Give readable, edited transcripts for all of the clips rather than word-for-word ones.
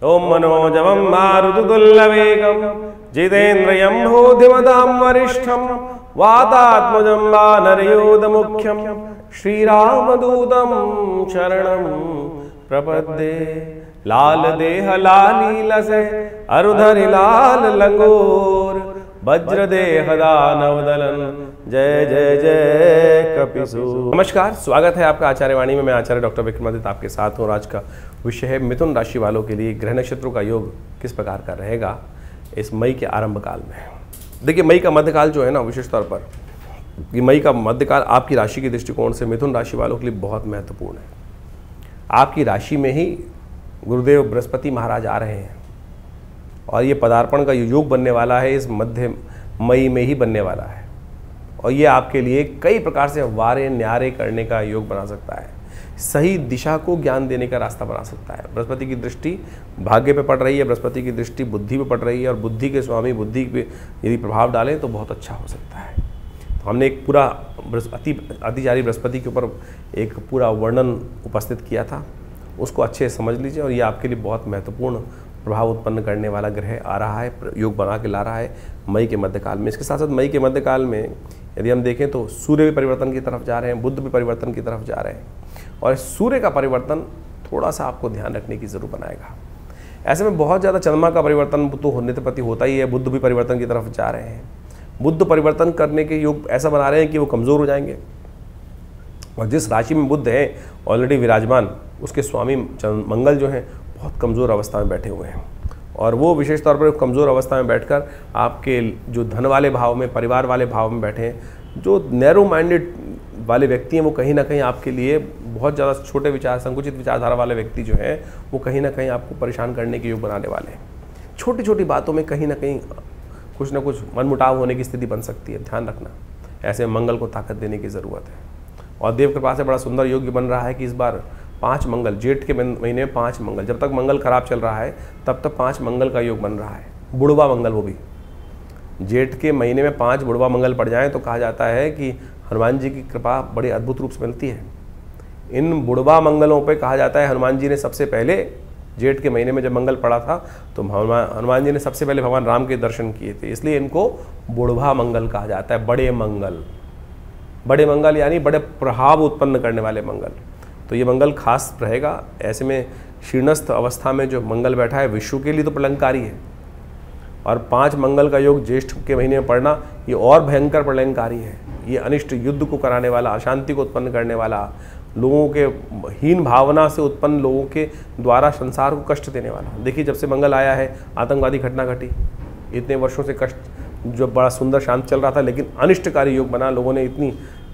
ओम मनोजवं मारुततुल्यवेगं जितेन्द्रियं भूतिमतां वरिष्ठं वातात्मजं वानरयूथमुख्यं श्रीरामदूतं शरणं प्रपद्ये। लाल देह लाली लसे अरुधरि लाल लंगोर वज्र देह दानव दलन जय जय जय कपिसूर। नमस्कार, स्वागत है आपका आचार्य वाणी में। मैं आचार्य डॉक्टर विक्रमादित्य आपके साथ हूँ। आज का विषय है मिथुन राशि वालों के लिए ग्रह नक्षत्रों का योग किस प्रकार का रहेगा इस मई के आरंभ काल में। देखिए, मई का मध्यकाल जो है ना, विशेष तौर पर कि मई का मध्यकाल आपकी राशि के दृष्टिकोण से मिथुन राशि वालों के लिए बहुत महत्वपूर्ण है। आपकी राशि में ही गुरुदेव बृहस्पति महाराज आ रहे हैं और ये पदार्पण का योग बनने वाला है, इस मध्य मई में ही बनने वाला है। और ये आपके लिए कई प्रकार से वारे न्यारे करने का योग बना सकता है, सही दिशा को ज्ञान देने का रास्ता बना सकता है। बृहस्पति की दृष्टि भाग्य पे पड़ रही है, बृहस्पति की दृष्टि बुद्धि पे पड़ रही है और बुद्धि के स्वामी बुद्धि पे यदि प्रभाव डालें तो बहुत अच्छा हो सकता है। तो हमने एक पूरा अतिचारी बृहस्पति के ऊपर एक पूरा वर्णन उपस्थित किया था, उसको अच्छे से समझ लीजिए। और ये आपके लिए बहुत महत्वपूर्ण प्रभाव उत्पन्न करने वाला ग्रह आ रहा है, योग बना के ला रहा है मई के मध्यकाल में। इसके साथ साथ मई के मध्यकाल में यदि हम देखें तो सूर्य भी परिवर्तन की तरफ जा रहे हैं, बुध भी परिवर्तन की तरफ जा रहे हैं। और सूर्य का परिवर्तन थोड़ा सा आपको ध्यान रखने की जरूर बनाएगा। ऐसे में बहुत ज़्यादा चंद्रमा का परिवर्तन तो होने प्रति होता ही है, बुध भी परिवर्तन की तरफ जा रहे हैं। बुध परिवर्तन करने के योग ऐसा बना रहे हैं कि वो कमज़ोर हो जाएंगे। और जिस राशि में बुध है ऑलरेडी विराजमान, उसके स्वामी मंगल जो हैं बहुत कमज़ोर अवस्था में बैठे हुए हैं। और वो विशेष तौर पर कमज़ोर अवस्था में बैठकर आपके जो धन वाले भाव में, परिवार वाले भाव में बैठे हैं, जो नैरो माइंडेड वाले व्यक्ति हैं वो कहीं ना कहीं आपके लिए बहुत ज़्यादा छोटे विचार, संकुचित विचारधारा वाले व्यक्ति जो हैं वो कहीं ना कहीं आपको परेशान करने के योग बनाने वाले हैं। छोटी छोटी बातों में कहीं ना कहीं कुछ ना कुछ मनमुटाव होने की स्थिति बन सकती है, ध्यान रखना। ऐसे मंगल को ताकत देने की ज़रूरत है। और देव कृपा से बड़ा सुंदर योग बन रहा है कि इस बार 5 मंगल, जेठ के महीने में 5 मंगल, जब तक मंगल खराब चल रहा है तब तक 5 मंगल का योग बन रहा है। बुढ़वा मंगल, वो भी जेठ के महीने में 5 बुढ़वा मंगल पड़ जाएं तो कहा जाता है कि हनुमान जी की कृपा बड़े अद्भुत रूप से मिलती है। इन बुढ़वा मंगलों पे कहा जाता है हनुमान जी ने सबसे पहले, जेठ के महीने में जब मंगल पड़ा था तो हनुमान जी ने सबसे पहले भगवान राम के दर्शन किए थे, इसलिए इनको बुढ़वा मंगल कहा जाता है। बड़े मंगल, बड़े मंगल यानी बड़े प्रभाव उत्पन्न करने वाले मंगल। तो ये मंगल खास रहेगा। ऐसे में शीर्णस्थ अवस्था में जो मंगल बैठा है विश्व के लिए तो प्रलंकारी है। और 5 मंगल का योग ज्येष्ठ के महीने में पड़ना ये और भयंकर प्रलंकारी है। ये अनिष्ट युद्ध को कराने वाला, अशांति को उत्पन्न करने वाला, लोगों के हीन भावना से उत्पन्न लोगों के द्वारा संसार को कष्ट देने वाला। देखिए, जब से मंगल आया है आतंकवादी घटना घटी, इतने वर्षों से कष्ट जो बड़ा सुंदर शांत चल रहा था, लेकिन अनिष्टकारी योग बना। लोगों ने इतनी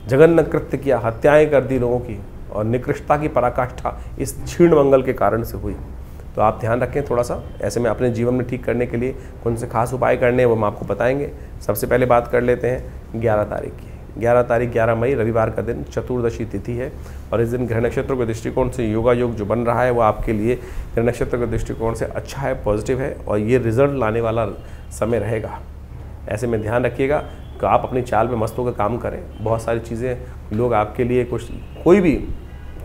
जघन्य कृत्य किया, हत्याएं कर दी लोगों की, और निकृष्टता की पराकाष्ठा इस क्षीण मंगल के कारण से हुई। तो आप ध्यान रखें थोड़ा सा। ऐसे में अपने जीवन में ठीक करने के लिए कौन से खास उपाय करने हैं वो हम आपको बताएंगे। सबसे पहले बात कर लेते हैं 11 तारीख की। 11 तारीख 11 मई रविवार का दिन, चतुर्दशी तिथि है। और इस दिन ग्रह नक्षत्रों के दृष्टिकोण से योगा योग जो बन रहा है वो आपके लिए ग्रह नक्षत्र के दृष्टिकोण से अच्छा है, पॉजिटिव है और ये रिजल्ट लाने वाला समय रहेगा। ऐसे में ध्यान रखिएगा कि आप अपनी चाल में मस्त होकर काम करें। बहुत सारी चीज़ें लोग आपके लिए कोई भी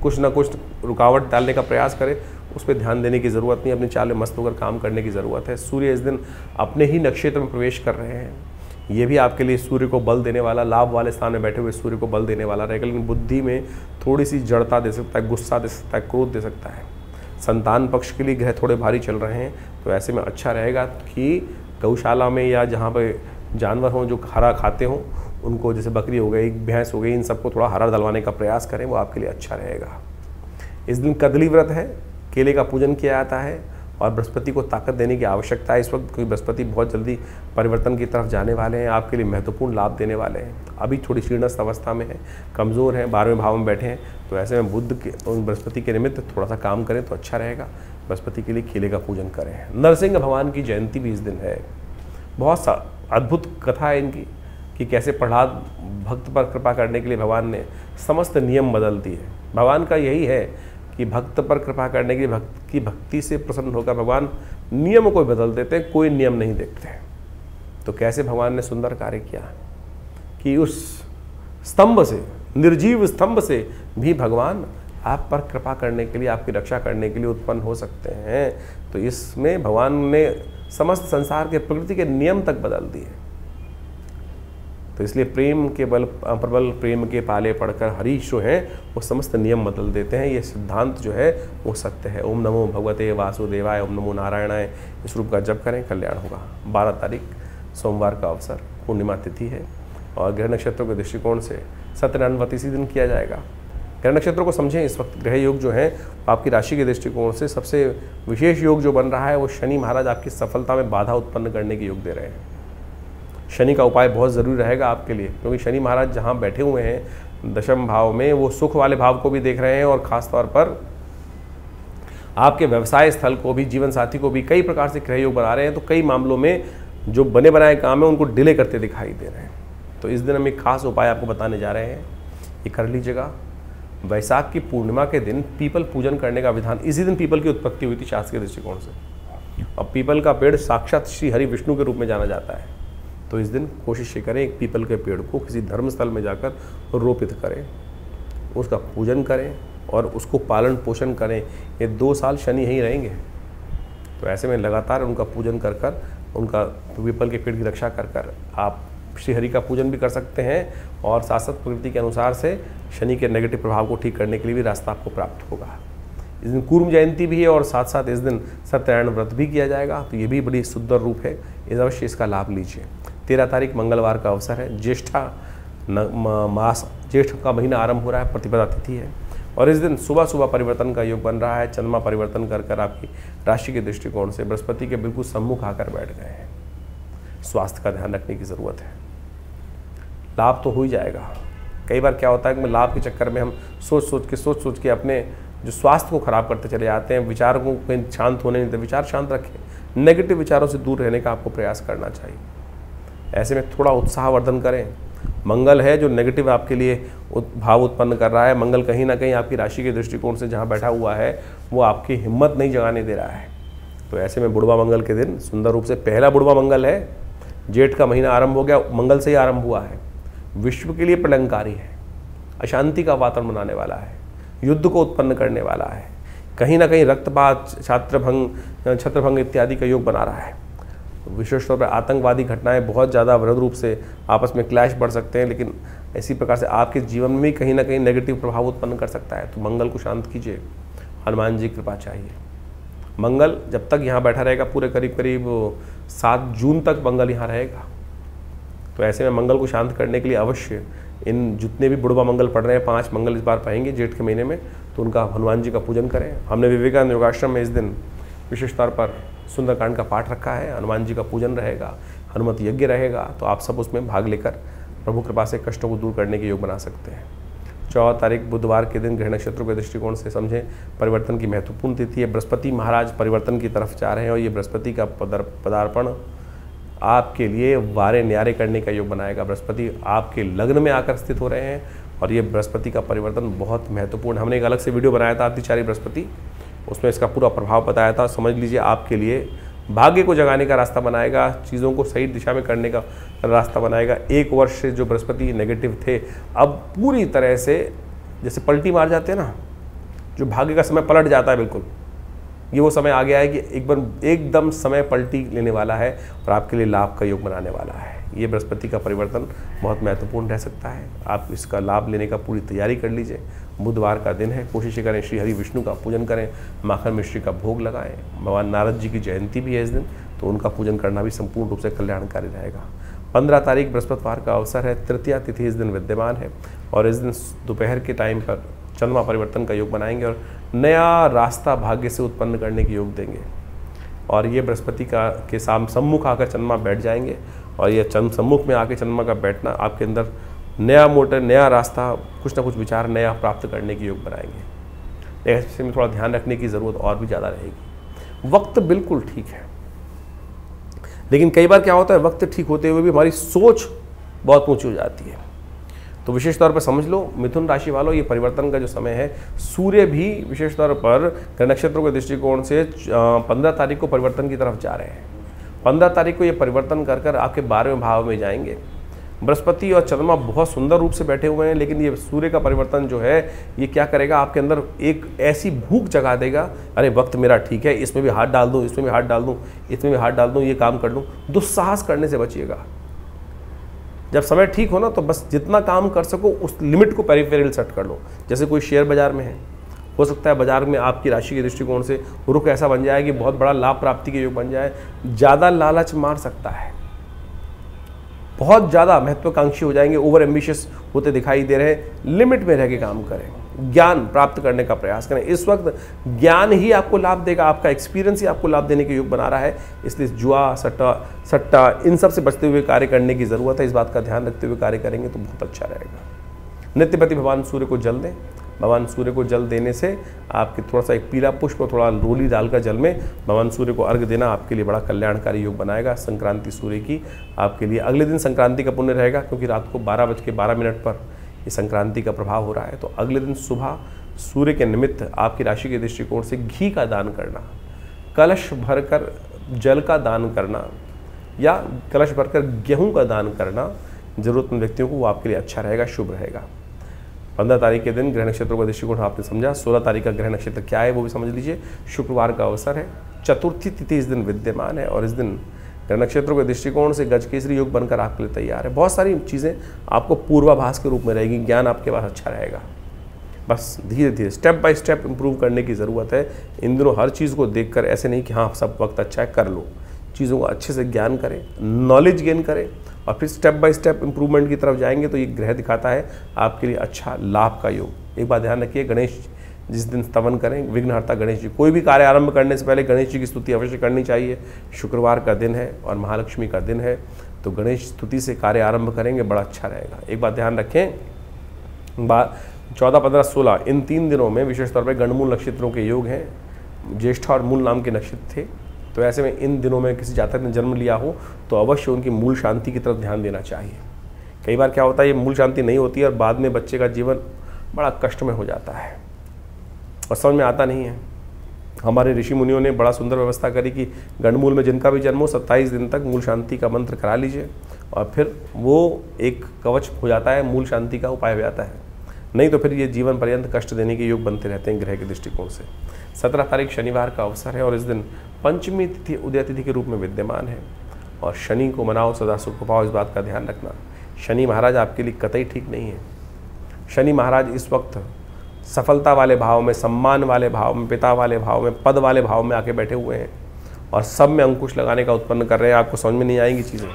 कुछ ना कुछ रुकावट डालने का प्रयास करें, उस पर ध्यान देने की ज़रूरत नहीं। अपनी चाल में मस्त होकर काम करने की ज़रूरत है। सूर्य इस दिन अपने ही नक्षत्र में प्रवेश कर रहे हैं। ये भी आपके लिए सूर्य को बल देने वाला, लाभ वाले स्थान में बैठे हुए सूर्य को बल देने वाला रहेगा। लेकिन बुद्धि में थोड़ी सी जड़ता दे सकता है, गुस्सा दे सकता है, क्रोध दे सकता है। संतान पक्ष के लिए ग्रह थोड़े भारी चल रहे हैं, तो ऐसे में अच्छा रहेगा कि गौशाला में या जहाँ पर जानवर हों जो हरा खाते हों, उनको जैसे बकरी हो गई, भैंस हो गई, इन सबको थोड़ा हरा डलवाने का प्रयास करें, वो आपके लिए अच्छा रहेगा। इस दिन कदली व्रत है, केले का पूजन किया जाता है और बृहस्पति को ताकत देने की आवश्यकता है इस वक्त, क्योंकि बृहस्पति बहुत जल्दी परिवर्तन की तरफ जाने वाले हैं, आपके लिए महत्वपूर्ण लाभ देने वाले हैं। अभी थोड़ी शीर्णस्थ अवस्था में है, कमज़ोर हैं, 12वें भाव में बैठे हैं, तो ऐसे में बुध के और बृहस्पति के निमित्त थोड़ा सा काम करें तो अच्छा रहेगा। बृहस्पति के लिए केले का पूजन करें। नरसिंह भगवान की जयंती भी इस दिन है। बहुत सा अद्भुत कथा है इनकी कि कैसे प्रहलाद भक्त पर कृपा करने के लिए भगवान ने समस्त नियम बदल दिए। भगवान का यही है कि भक्त पर कृपा करने के लिए भक्ति से प्रसन्न होकर भगवान नियम को बदल देते हैं, कोई नियम नहीं देखते हैं। तो कैसे भगवान ने सुंदर कार्य किया कि उस स्तंभ से, निर्जीव स्तंभ से भी भगवान आप पर कृपा करने के लिए, आपकी रक्षा करने के लिए उत्पन्न हो सकते हैं। तो इसमें भगवान ने समस्त संसार के प्रकृति के नियम तक बदल दिए। तो इसलिए प्रेम के बल प्रबल प्रेम के पाले पढ़कर हरीश जो हैं वो समस्त नियम बदल देते हैं। ये सिद्धांत जो है वो सत्य है। ओम नमो भगवते वासुदेवाय, ओम नमो नारायणाय, इस रूप का जप करें, कल्याण होगा। 12 तारीख सोमवार का अवसर, पूर्णिमा तिथि है और ग्रह नक्षत्रों के दृष्टिकोण से सत्यनारायण इसी दिन किया जाएगा। ग्रह नक्षत्रों को समझें। इस वक्त ग्रह योग जो है आपकी राशि के दृष्टिकोण से सबसे विशेष योग जो बन रहा है वो शनि महाराज आपकी सफलता में बाधा उत्पन्न करने के योग दे रहे हैं। शनि का उपाय बहुत ज़रूरी रहेगा आपके लिए, क्योंकि शनि महाराज जहाँ बैठे हुए हैं दशम भाव में, वो सुख वाले भाव को भी देख रहे हैं और ख़ास तौर पर आपके व्यवसाय स्थल को भी, जीवन साथी को भी कई प्रकार से ग्रह योग बना रहे हैं। तो कई मामलों में जो बने बनाए काम है उनको डिले करते दिखाई दे रहे हैं। तो इस दिन हम एक खास उपाय आपको बताने जा रहे हैं, ये कर लीजिएगा। वैशाख की पूर्णिमा के दिन पीपल पूजन करने का विधान, इसी दिन पीपल की उत्पत्ति हुई थी शास्त्र के दृष्टिकोण से। और पीपल का पेड़ साक्षात श्री हरि विष्णु के रूप में जाना जाता है। तो इस दिन कोशिश करें एक पीपल के पेड़ को किसी धर्मस्थल में जाकर रोपित करें, उसका पूजन करें और उसको पालन पोषण करें। ये 2 साल शनि यहीं रहेंगे, तो ऐसे में लगातार उनका पूजन कर कर, उनका पीपल के पेड़ की रक्षा कर कर आप श्री हरि का पूजन भी कर सकते हैं और साथ साथ प्रकृति के अनुसार से शनि के नेगेटिव प्रभाव को ठीक करने के लिए भी रास्ता आपको प्राप्त होगा। इस दिन कूर्म जयंती भी है और साथ साथ इस दिन सत्यनारायण व्रत भी किया जाएगा। तो ये भी बड़ी सुंदर रूप है, इस अवश्य इसका लाभ लीजिए। 13 तारीख मंगलवार का अवसर है। ज्येष्ठा मास, ज्येष्ठ का महीना आरंभ हो रहा है, प्रतिपदा तिथि है और इस दिन सुबह सुबह परिवर्तन का योग बन रहा है। चंद्रमा परिवर्तन कर कर आपकी राशि के दृष्टिकोण से बृहस्पति के बिल्कुल सम्मुख आकर बैठ गए हैं। स्वास्थ्य का ध्यान रखने की ज़रूरत है। लाभ तो हो ही जाएगा। कई बार क्या होता है कि लाभ के चक्कर में हम सोच सोच के अपने जो स्वास्थ्य को खराब करते चले जाते हैं। विचारों को कहीं शांत होने नहीं देते, विचार शांत रखें। नेगेटिव विचारों से दूर रहने का आपको प्रयास करना चाहिए। ऐसे में थोड़ा उत्साहवर्धन करें। मंगल है जो नेगेटिव आपके लिए भाव उत्पन्न कर रहा है। मंगल कहीं ना कहीं आपकी राशि के दृष्टिकोण से जहाँ बैठा हुआ है वो आपकी हिम्मत नहीं जगाने दे रहा है। तो ऐसे में बुढ़वा मंगल के दिन सुंदर रूप से, पहला बुढ़वा मंगल है, जेठ का महीना आरंभ हो गया, मंगल से ही आरंभ हुआ है, विश्व के लिए प्रलंकारी है, अशांति का वातावरण बनाने वाला है, युद्ध को उत्पन्न करने वाला है, कहीं ना कहीं रक्तपात, छत्रभंग इत्यादि का योग बना रहा है। विशेष तौर पर आतंकवादी घटनाएं बहुत ज़्यादा वृहद रूप से आपस में क्लैश बढ़ सकते हैं, लेकिन इसी प्रकार से आपके जीवन में भी कहीं ना कहीं नेगेटिव प्रभाव उत्पन्न कर सकता है। तो मंगल को शांत कीजिए, हनुमान जी की कृपा चाहिए। मंगल जब तक यहाँ बैठा रहेगा, पूरे करीब 7 जून तक मंगल यहाँ रहेगा। तो ऐसे में मंगल को शांत करने के लिए अवश्य इन जितने भी बुढ़वा मंगल पढ़ रहे हैं, 5 मंगल इस बार पाएंगे जेठ के महीने में, तो उनका हनुमान जी का पूजन करें। हमने विवेकानंद योगाश्रम में इस दिन विशेष तौर पर सुंदरकांड का पाठ रखा है, हनुमान जी का पूजन रहेगा, हनुमत यज्ञ रहेगा। तो आप सब उसमें भाग लेकर प्रभु कृपा से कष्टों को दूर करने के योग बना सकते हैं। 14 तारीख बुधवार के दिन ग्रह नक्षत्रों के दृष्टिकोण से समझें परिवर्तन की महत्वपूर्ण तिथि है। बृहस्पति महाराज परिवर्तन की तरफ जा रहे हैं और ये बृहस्पति का पदार्पण आपके लिए वारे न्यारे करने का योग बनाएगा। बृहस्पति आपके लग्न में आकर स्थित हो रहे हैं और ये बृहस्पति का परिवर्तन बहुत महत्वपूर्ण। हमने एक अलग से वीडियो बनाया था अतिचारी बृहस्पति, उसमें इसका पूरा प्रभाव बताया था। समझ लीजिए आपके लिए भाग्य को जगाने का रास्ता बनाएगा, चीज़ों को सही दिशा में करने का रास्ता बनाएगा। 1 वर्ष से जो बृहस्पति नेगेटिव थे, अब पूरी तरह से जैसे पलटी मार जाते हैं ना, जो भाग्य का समय पलट जाता है, बिल्कुल ये वो समय आ गया है कि एक बार एकदम समय पलटी लेने वाला है और आपके लिए लाभ का योग बनाने वाला है। ये बृहस्पति का परिवर्तन बहुत महत्वपूर्ण रह सकता है। आप इसका लाभ लेने का पूरी तैयारी कर लीजिए। बुधवार का दिन है, कोशिश करें श्री हरि विष्णु का पूजन करें, माखन मिश्री का भोग लगाएं। भगवान नारद जी की जयंती भी है इस दिन, तो उनका पूजन करना भी संपूर्ण रूप से कल्याणकारी रहेगा। 15 तारीख बृहस्पतिवार का अवसर है, तृतीया तिथि इस दिन विद्यमान है और इस दिन दोपहर के टाइम पर चंद्रमा परिवर्तन का योग बनाएंगे और नया रास्ता भाग्य से उत्पन्न करने के योग देंगे। और ये बृहस्पति का के सम्मुख आकर चंद्रमा बैठ जाएंगे और ये सम्मुख में आकर चंद्रमा का बैठना आपके अंदर नया रास्ता, कुछ ना कुछ विचार नया प्राप्त करने के योग बनाएंगे। ऐसे में थोड़ा ध्यान रखने की ज़रूरत और भी ज़्यादा रहेगी। वक्त बिल्कुल ठीक है, लेकिन कई बार क्या होता है, वक्त ठीक होते हुए भी हमारी सोच बहुत ऊंची हो जाती है। तो विशेष तौर पर समझ लो मिथुन राशि वालों, ये परिवर्तन का जो समय है, सूर्य भी विशेष तौर पर ग्रह नक्षत्रों के दृष्टिकोण से 15 तारीख को परिवर्तन की तरफ जा रहे हैं। 15 तारीख को ये परिवर्तन कर कर आपके 12वें भाव में जाएंगे बृहस्पति और चंद्रमा बहुत सुंदर रूप से बैठे हुए हैं, लेकिन ये सूर्य का परिवर्तन जो है ये क्या करेगा, आपके अंदर एक ऐसी भूख जगा देगा, अरे वक्त मेरा ठीक है, इसमें भी हाथ डाल दूँ, इसमें भी हाथ डाल दूँ, इसमें भी हाथ डाल दूँ, ये काम कर लूँ। दुस्साहस करने से बचिएगा। जब समय ठीक हो ना तो बस जितना काम कर सको उस लिमिट को पेरिफेरल सेट कर लो। जैसे कोई शेयर बाजार में है, हो सकता है बाजार में आपकी राशि के दृष्टिकोण से रुख ऐसा बन जाए कि बहुत बड़ा लाभ प्राप्ति के योग बन जाए। ज़्यादा लालच मार सकता है, बहुत ज़्यादा महत्वाकांक्षी हो जाएंगे, ओवर एम्बिशियस होते दिखाई दे रहे हैं। लिमिट में रह के काम करें, ज्ञान प्राप्त करने का प्रयास करें। इस वक्त ज्ञान ही आपको लाभ देगा, आपका एक्सपीरियंस ही आपको लाभ देने के योग बना रहा है। इसलिए जुआ, सट्टा इन सब से बचते हुए कार्य करने की ज़रूरत है। इस बात का ध्यान रखते हुए कार्य करेंगे तो बहुत अच्छा रहेगा। नित्यपति भगवान सूर्य को जल दें। भगवान सूर्य को जल देने से आपके थोड़ा सा एक पीला पुष्प और थोड़ा रोली डालकर जल में भगवान सूर्य को अर्घ देना आपके लिए बड़ा कल्याणकारी योग बनाएगा। संक्रांति सूर्य की आपके लिए अगले दिन संक्रांति का पुण्य रहेगा, क्योंकि रात को 12:12 पर ये संक्रांति का प्रभाव हो रहा है। तो अगले दिन सुबह सूर्य के निमित्त आपकी राशि के दृष्टिकोण से घी का दान करना, कलश भरकर जल का दान करना या कलश भरकर गेहूं का दान करना जरूरतमंद व्यक्तियों को, वो आपके लिए अच्छा रहेगा, शुभ रहेगा। 15 तारीख के दिन ग्रह नक्षत्रों का दृष्टिकोण आपने समझा। 16 तारीख का ग्रह नक्षत्र क्या है वो भी समझ लीजिए। शुक्रवार का अवसर है, चतुर्थी तिथि इस दिन विद्यमान है और इस दिन ग्रह नक्षत्रों के दृष्टिकोण से गजकेसरी योग बनकर आपके लिए तैयार है। बहुत सारी चीज़ें आपको पूर्वाभास के रूप में रहेगी, ज्ञान आपके पास अच्छा रहेगा। बस धीरे धीरे स्टेप बाय स्टेप इंप्रूव करने की ज़रूरत है। इन दिनों हर चीज़ को देखकर ऐसे नहीं कि हाँ सब वक्त अच्छा है कर लो, चीज़ों को अच्छे से ज्ञान करें, नॉलेज गेन करें और फिर स्टेप बाय स्टेप इंप्रूवमेंट की तरफ जाएंगे। तो ये ग्रह दिखाता है आपके लिए अच्छा लाभ का योग। एक बात ध्यान रखिए, गणेश जिस दिन स्तवन करें, विघ्नहर्ता गणेश जी, कोई भी कार्य आरंभ करने से पहले गणेश जी की स्तुति अवश्य करनी चाहिए। शुक्रवार का दिन है और महालक्ष्मी का दिन है, तो गणेश स्तुति से कार्य आरंभ करेंगे, बड़ा अच्छा रहेगा। एक बात ध्यान रखें, 14, 15, 16 इन 3 दिनों में विशेष तौर पर गणमूल नक्षत्रों के योग हैं। ज्येष्ठा और मूल नाम के नक्षत्र थे, तो ऐसे में इन दिनों में किसी जातक ने जन्म लिया हो तो अवश्य उनकी मूल शांति की तरफ ध्यान देना चाहिए। कई बार क्या होता है, ये मूल शांति नहीं होती है और बाद में बच्चे का जीवन बड़ा कष्ट में हो जाता है और समझ में आता नहीं है। हमारे ऋषि मुनियों ने बड़ा सुंदर व्यवस्था करी कि गणमूल में जिनका भी जन्म हो 27 दिन तक मूल शांति का मंत्र करा लीजिए और फिर वो एक कवच हो जाता है, मूल शांति का उपाय हो जाता है। नहीं तो फिर ये जीवन पर्यंत कष्ट देने के योग बनते रहते हैं ग्रह के दृष्टिकोण से। 17 तारीख शनिवार का अवसर है और इस दिन पंचमी तिथि उदय तिथि के रूप में विद्यमान है और शनि को मनाओ, सदा सुख पाओ, इस बात का ध्यान रखना। शनि महाराज आपके लिए कतई ठीक नहीं है। शनि महाराज इस वक्त सफलता वाले भाव में, सम्मान वाले भाव में, पिता वाले भाव में, पद वाले भाव में आके बैठे हुए हैं और सब में अंकुश लगाने का उत्पन्न कर रहे हैं। आपको समझ में नहीं आएंगी चीज़ें,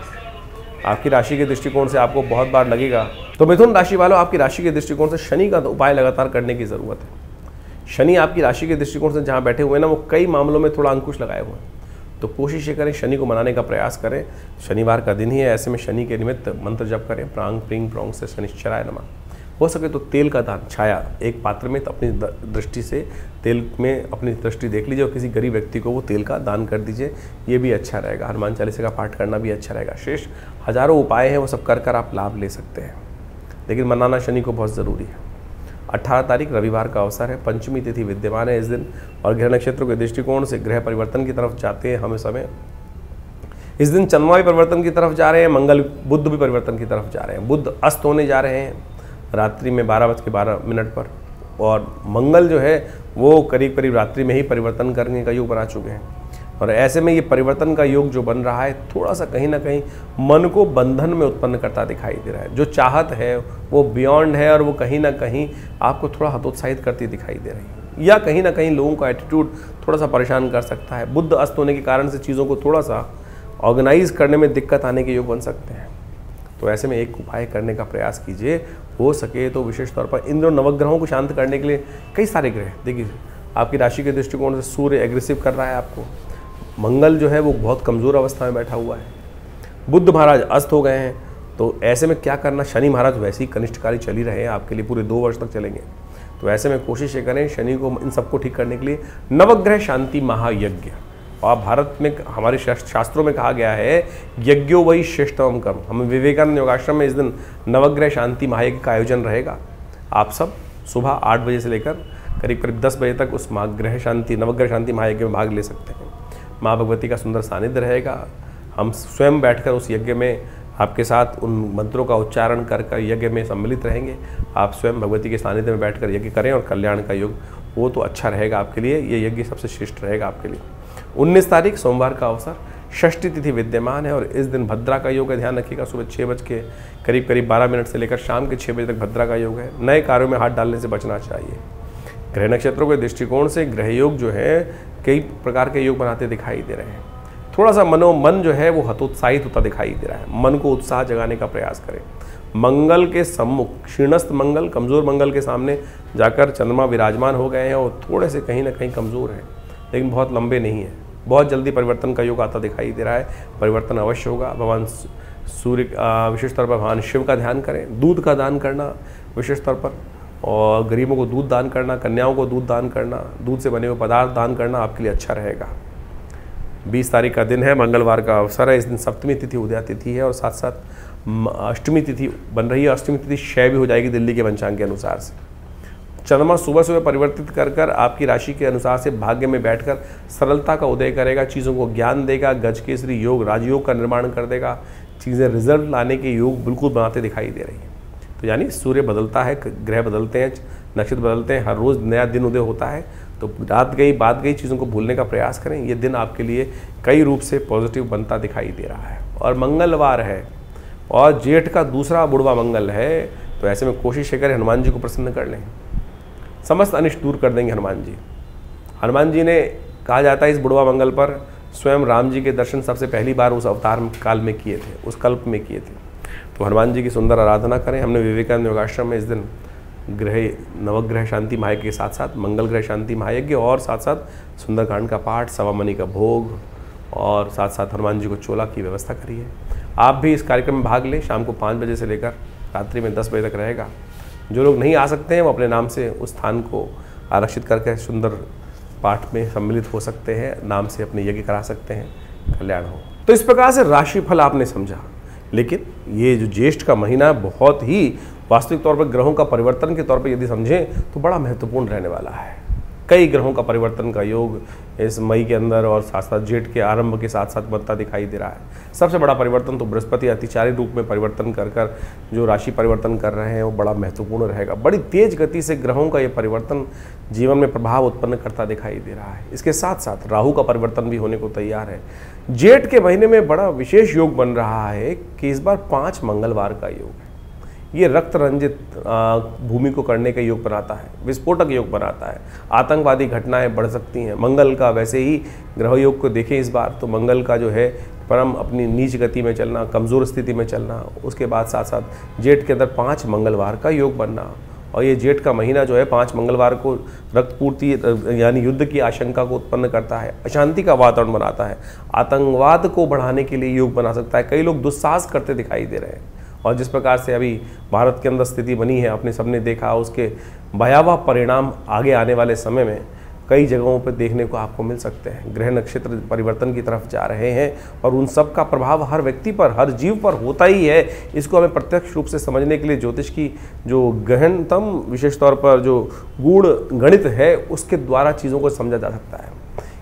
आपकी राशि के दृष्टिकोण से आपको बहुत बार लगेगा। तो मिथुन राशि वालों, आपकी राशि के दृष्टिकोण से शनि का उपाय लगातार करने की ज़रूरत है। शनि आपकी राशि के दृष्टिकोण से जहाँ बैठे हुए हैं ना, वो कई मामलों में थोड़ा अंकुश लगाए हुए हैं, तो कोशिश ये करें शनि को मनाने का प्रयास करें। शनिवार का दिन ही है, ऐसे में शनि के निमित्त मंत्र जप करें, प्रांग प्रींग प्रोंग से शनिश्चराय नमः। हो सके तो तेल का दान, छाया एक पात्र में अपनी दृष्टि से तेल में अपनी दृष्टि देख लीजिए और किसी गरीब व्यक्ति को वो तेल का दान कर दीजिए, ये भी अच्छा रहेगा। हनुमान चालीसा का पाठ करना भी अच्छा रहेगा। शेष हजारों उपाय हैं, वो सब कर आप लाभ ले सकते हैं, लेकिन मनाना शनि को बहुत ज़रूरी है। 18 तारीख रविवार का अवसर है, पंचमी तिथि विद्यमान है इस दिन और ग्रह नक्षत्रों के दृष्टिकोण से ग्रह परिवर्तन की तरफ जाते हैं हम समय। इस दिन चंद्रमा भी परिवर्तन की तरफ जा रहे हैं, मंगल बुध भी परिवर्तन की तरफ जा रहे हैं। बुध अस्त होने जा रहे हैं रात्रि में 12:12 पर और मंगल जो है वो करीब करीब रात्रि में ही परिवर्तन करने का योग बना चुके हैं। और ऐसे में ये परिवर्तन का योग जो बन रहा है थोड़ा सा कहीं ना कहीं मन को बंधन में उत्पन्न करता दिखाई दे रहा है। जो चाहत है वो बियॉन्ड है और वो कहीं ना कहीं आपको थोड़ा हतोत्साहित करती दिखाई दे रही है, या कहीं ना कहीं लोगों का एटीट्यूड थोड़ा सा परेशान कर सकता है। बुध अस्त होने के कारण से चीज़ों को थोड़ा सा ऑर्गेनाइज करने में दिक्कत आने के योग बन सकते हैं। तो ऐसे में एक उपाय करने का प्रयास कीजिए, हो सके तो विशेष तौर पर इन दोनों नवग्रहों को शांत करने के लिए कई सारे ग्रह, देखिए आपकी राशि के दृष्टिकोण से सूर्य एग्रेसिव कर रहा है आपको, मंगल जो है वो बहुत कमज़ोर अवस्था में बैठा हुआ है, बुध महाराज अस्त हो गए हैं। तो ऐसे में क्या करना, शनि महाराज वैसे ही कनिष्ठकारी चल ही रहे हैं आपके लिए, पूरे 2 वर्ष तक चलेंगे। तो ऐसे में कोशिश ये करें शनि को इन सबको ठीक करने के लिए नवग्रह शांति महायज्ञ, और भारत में हमारे शास्त्रों में कहा गया है यज्ञो वही श्रेष्ठतम कर्म। हम विवेकानंद योगाश्रम में इस दिन नवग्रह शांति महायज्ञ का आयोजन रहेगा। आप सब सुबह 8 बजे से लेकर करीब करीब 10 बजे तक उस नवग्रह शांति महायज्ञ में भाग ले सकते हैं। माँ भगवती का सुंदर सानिध्य रहेगा। हम स्वयं बैठकर उस यज्ञ में आपके साथ उन मंत्रों का उच्चारण कर यज्ञ में सम्मिलित रहेंगे। आप स्वयं भगवती के सानिध्य में बैठकर यज्ञ करें और कल्याण का योग वो तो अच्छा रहेगा आपके लिए, ये यज्ञ सबसे श्रेष्ठ रहेगा आपके लिए। 19 तारीख सोमवार का अवसर, षष्ठी तिथि विद्यमान है और इस दिन भद्रा का योग है। ध्यान रखिएगा, सुबह 6 बज के करीब 12 मिनट से लेकर शाम के 6 बजे तक भद्रा का योग है। नए कार्यों में हाथ डालने से बचना चाहिए। ग्रह नक्षत्रों के दृष्टिकोण से ग्रह योग जो है कई प्रकार के योग बनाते दिखाई दे रहे हैं। थोड़ा सा मन जो है वो हतोत्साहित होता दिखाई दे रहा है। मन को उत्साह जगाने का प्रयास करें। मंगल के सम्मुख क्षीणस्थ मंगल, कमज़ोर मंगल के सामने जाकर चंद्रमा विराजमान हो गए हैं और थोड़े से कहीं ना कहीं कमज़ोर हैं, लेकिन बहुत लंबे नहीं हैं। बहुत जल्दी परिवर्तन का योग आता दिखाई दे रहा है। परिवर्तन अवश्य होगा। भगवान सूर्य विशेष तौर पर भगवान शिव का ध्यान करें। दूध का दान करना विशेष तौर पर, और गरीबों को दूध दान करना, कन्याओं को दूध दान करना, दूध से बने हुए पदार्थ दान करना आपके लिए अच्छा रहेगा। 20 तारीख का दिन है, मंगलवार का अवसर है। इस दिन सप्तमी तिथि उदया तिथि है और साथ साथ अष्टमी तिथि बन रही है। अष्टमी तिथि क्षय भी हो जाएगी दिल्ली के पंचांग के अनुसार से। चंद्रमा सुबह परिवर्तित कर आपकी राशि के अनुसार से भाग्य में बैठकर सरलता का उदय करेगा, चीज़ों को ज्ञान देगा, गजकेसरी योग राजयोग का निर्माण कर देगा, चीज़ें रिजल्ट लाने के योग बिल्कुल बनाते दिखाई दे रही हैं। तो यानी सूर्य बदलता है, ग्रह बदलते हैं, नक्षत्र बदलते हैं, हर रोज़ नया दिन उदय होता है। तो रात गई बात गई चीज़ों को भूलने का प्रयास करें। ये दिन आपके लिए कई रूप से पॉजिटिव बनता दिखाई दे रहा है। और मंगलवार है और जेठ का दूसरा बुढ़वा मंगल है, तो ऐसे में कोशिश करें हनुमान जी को प्रसन्न कर लें। समस्त अनिष्ट दूर कर देंगे हनुमान जी। हनुमान जी ने कहा जाता है इस बुढ़वा मंगल पर स्वयं राम जी के दर्शन सबसे पहली बार उस अवतार काल में किए थे, उस कल्प में किए थे। तो हनुमान जी की सुंदर आराधना करें। हमने विवेकानंद योगाश्रम में इस दिन नवग्रह शांति महायज्ञ के साथ साथ मंगल ग्रह शांति महायज्ञ और साथ साथ सुंदरकांड का पाठ, सवा मणि का भोग और साथ साथ हनुमान जी को चोला की व्यवस्था करी है। आप भी इस कार्यक्रम में भाग लें। शाम को 5 बजे से लेकर रात्रि में 10 बजे तक रहेगा। जो लोग नहीं आ सकते हैं वो अपने नाम से उस स्थान को आरक्षित करके सुंदर पाठ में सम्मिलित हो सकते हैं, नाम से अपने यज्ञ करा सकते हैं, कल्याण हो। तो इस प्रकार से राशिफल आपने समझा। लेकिन ये जो ज्येष्ठ का महीना बहुत ही वास्तविक तौर पर ग्रहों का परिवर्तन के तौर पर यदि समझें तो बड़ा महत्वपूर्ण रहने वाला है। कई ग्रहों का परिवर्तन का योग इस मई के अंदर और साथ साथ जेठ के आरंभ के साथ साथ बनता दिखाई दे रहा है। सबसे बड़ा परिवर्तन तो बृहस्पति अतिचारी रूप में परिवर्तन कर जो राशि परिवर्तन कर रहे हैं वो बड़ा महत्वपूर्ण रहेगा। बड़ी तेज गति से ग्रहों का ये परिवर्तन जीवन में प्रभाव उत्पन्न करता दिखाई दे रहा है। इसके साथ साथ राहु का परिवर्तन भी होने को तैयार है। जेठ के महीने में बड़ा विशेष योग बन रहा है कि इस बार 5 मंगलवार का योग है। ये रक्त रंजित भूमि को करने का योग बनाता है, विस्फोटक योग बनाता है। आतंकवादी घटनाएं बढ़ सकती हैं। मंगल का वैसे ही ग्रह योग को देखें इस बार तो मंगल का जो है परम अपनी नीच गति में चलना, कमज़ोर स्थिति में चलना, उसके बाद साथ साथ जेठ के अंदर 5 मंगलवार का योग बनना। और ये जेठ का महीना जो है 5 मंगलवार को रक्तपूर्ति यानी युद्ध की आशंका को उत्पन्न करता है, अशांति का वातावरण बनाता है, आतंकवाद को बढ़ाने के लिए योग बना सकता है। कई लोग दुस्साहस करते दिखाई दे रहे हैं और जिस प्रकार से अभी भारत के अंदर स्थिति बनी है आपने सबने देखा, उसके भयावह परिणाम आगे आने वाले समय में कई जगहों पर देखने को आपको मिल सकते हैं। ग्रह नक्षत्र परिवर्तन की तरफ जा रहे हैं और उन सब का प्रभाव हर व्यक्ति पर, हर जीव पर होता ही है। इसको हमें प्रत्यक्ष रूप से समझने के लिए ज्योतिष की जो गहनतम विशेष तौर पर जो गूढ़ गणित है उसके द्वारा चीज़ों को समझा जा सकता है।